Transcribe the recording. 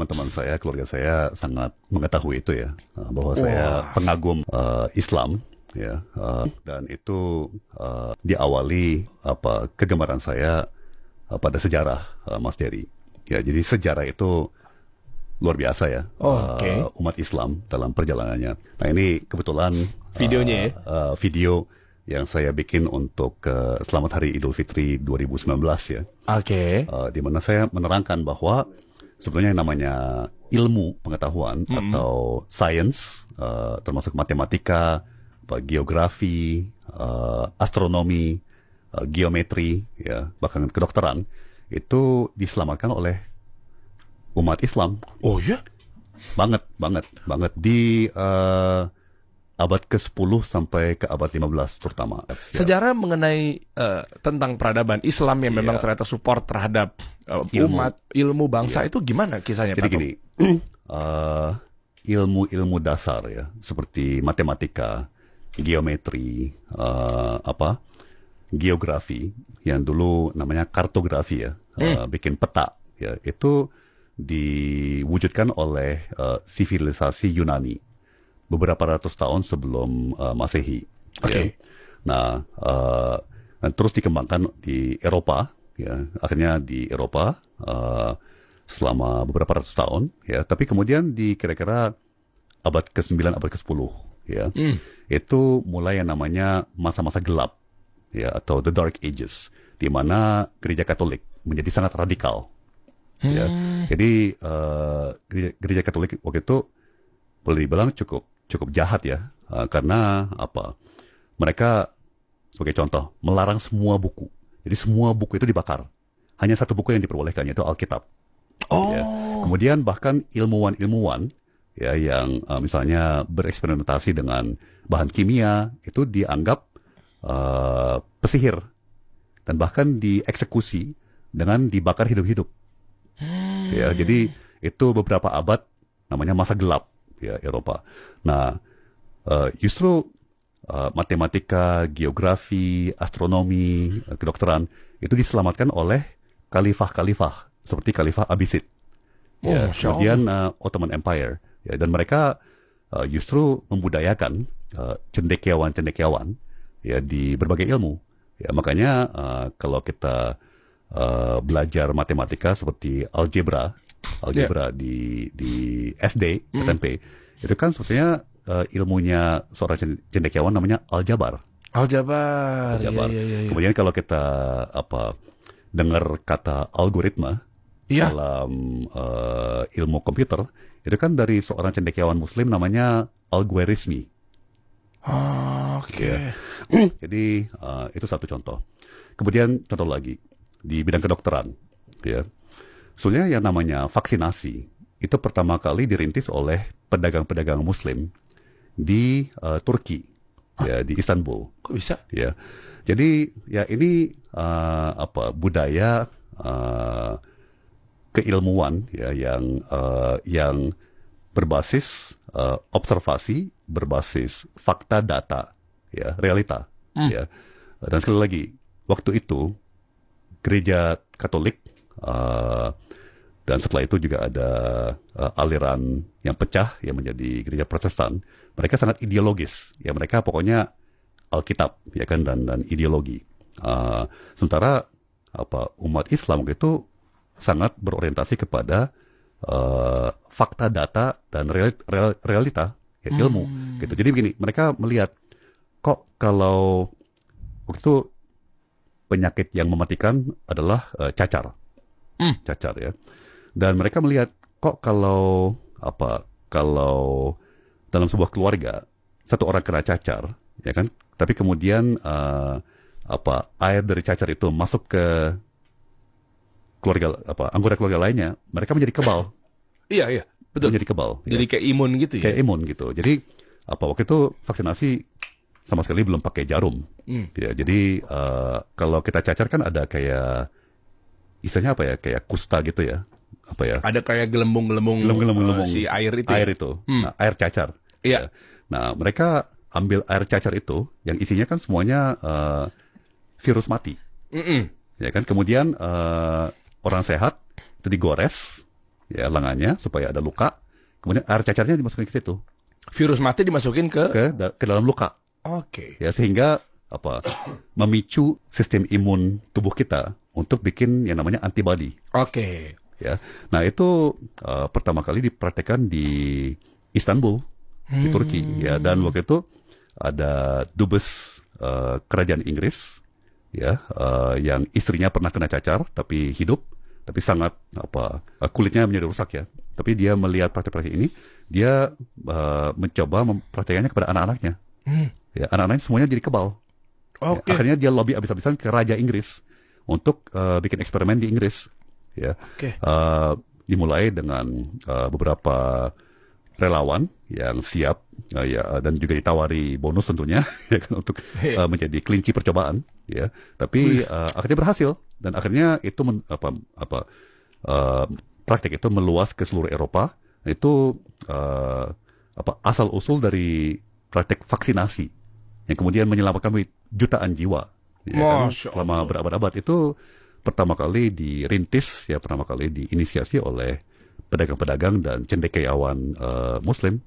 teman-teman saya, keluarga saya sangat mengetahui itu ya, bahwa saya pengagum Islam ya, dan itu diawali kegemaran saya pada sejarah, Mas Dery. Ya, jadi sejarah itu luar biasa ya, umat Islam dalam perjalanannya. Nah, ini kebetulan videonya video yang saya bikin untuk Selamat Hari Idul Fitri 2019 ya. Di mana saya menerangkan bahwa sebenarnya yang namanya ilmu pengetahuan atau science, termasuk matematika, geografi, astronomi, geometri, ya, bahkan kedokteran, itu diselamatkan oleh umat Islam. Oh ya? Banget di abad ke-10 sampai ke abad 15 terutama. Sejarah mengenai tentang peradaban Islam yang memang ternyata support terhadap umat, ilmu bangsa itu gimana kisahnya? Jadi gini, ilmu-ilmu dasar ya, seperti matematika, geometri, geografi, yang dulu namanya kartografi ya, bikin peta ya, itu diwujudkan oleh sivilisasi Yunani beberapa ratus tahun sebelum Masehi. Ya. Nah, terus dikembangkan di Eropa, ya, akhirnya di Eropa selama beberapa ratus tahun, ya. Tapi kemudian di kira-kira abad ke-9, abad ke-10, ya, itu mulai yang namanya masa-masa gelap, ya, atau the Dark Ages, di mana gereja Katolik menjadi sangat radikal. Ya. Jadi gereja Katolik waktu itu boleh dibilang cukup jahat ya, karena mereka sebagai contoh melarang semua buku. Jadi semua buku itu dibakar. Hanya satu buku yang diperbolehkan, yaitu Alkitab. Ya. Kemudian bahkan ilmuwan-ilmuwan ya yang misalnya bereksperimentasi dengan bahan kimia itu dianggap pesihir dan bahkan dieksekusi dengan dibakar hidup-hidup. Ya, jadi itu beberapa abad namanya masa gelap ya Eropa. Nah, justru matematika, geografi, astronomi, kedokteran itu diselamatkan oleh khalifah-khalifah seperti Khalifah Abbasid. Ya, kemudian Ottoman Empire. Ya, dan mereka justru membudayakan cendekiawan-cendekiawan ya di berbagai ilmu. Ya, makanya kalau kita belajar matematika seperti algebra di SD, SMP, itu kan sebetulnya ilmunya seorang cendekiawan namanya aljabar. Iya. Kemudian kalau kita dengar kata algoritma dalam ilmu komputer, itu kan dari seorang cendekiawan Muslim namanya Al-Khwarizmi. Ya. Jadi itu satu contoh. Kemudian contoh lagi di bidang kedokteran, ya. Sebenarnya yang namanya vaksinasi itu pertama kali dirintis oleh pedagang-pedagang Muslim di Turki, ya, di Istanbul. Kok bisa? Ya, jadi ya ini budaya keilmuan ya yang berbasis observasi, berbasis fakta data, ya, realita, ya. Dan sekali lagi waktu itu gereja Katolik dan setelah itu juga ada aliran yang pecah yang menjadi gereja Protestan. Mereka sangat ideologis, ya, mereka pokoknya Alkitab, ya kan, dan ideologi. Sementara umat Islam itu sangat berorientasi kepada fakta data dan realita, ya, ilmu. Gitu. Jadi begini, mereka melihat kok kalau waktu itu penyakit yang mematikan adalah cacar, ya. Dan mereka melihat kok kalau dalam sebuah keluarga satu orang kena cacar, ya kan, tapi kemudian air dari cacar itu masuk ke keluarga anggota keluarga lainnya, mereka menjadi kebal. Iya, betul. Menjadi kebal. Jadi ya. kayak imun gitu ya. Kayak imun gitu. Jadi waktu itu vaksinasi sama sekali belum pakai jarum. Ya, jadi kalau kita cacar kan ada kayak istilahnya kayak kusta gitu ya. Ada kayak gelembung-gelembung si air itu. Air itu. Nah, air cacar. Iya. Ya. Nah, mereka ambil air cacar itu yang isinya kan semuanya virus mati. Ya kan? Kemudian orang sehat itu digores, ya lengannya supaya ada luka, kemudian air cacarnya dimasukin ke situ, Virus mati dimasukin ke dalam luka. Oke. Ya, sehingga memicu sistem imun tubuh kita untuk bikin yang namanya antibody. Oke. Ya, nah itu pertama kali dipraktekkan di Istanbul, di Turki. Ya, dan waktu itu ada dubes kerajaan Inggris, ya, yang istrinya pernah kena cacar tapi hidup, tapi sangat kulitnya menjadi rusak ya. Tapi dia melihat praktek-praktek ini, dia mencoba mempraktekannya kepada anak-anaknya. Ya, anak-anaknya semuanya jadi kebal. Oke. Ya, akhirnya dia lobby abis-abisan ke Raja Inggris untuk bikin eksperimen di Inggris. Ya, dimulai dengan beberapa relawan yang siap dan juga ditawari bonus tentunya ya kan, untuk menjadi kelinci percobaan. Ya, tapi akhirnya berhasil dan akhirnya itu praktek itu meluas ke seluruh Eropa. Itu asal usul dari praktek vaksinasi yang kemudian menyelamatkan jutaan jiwa. Ya, kan, selama berabad-abad itu pertama kali dirintis, ya pertama kali diinisiasi oleh pedagang-pedagang dan cendekiawan Muslim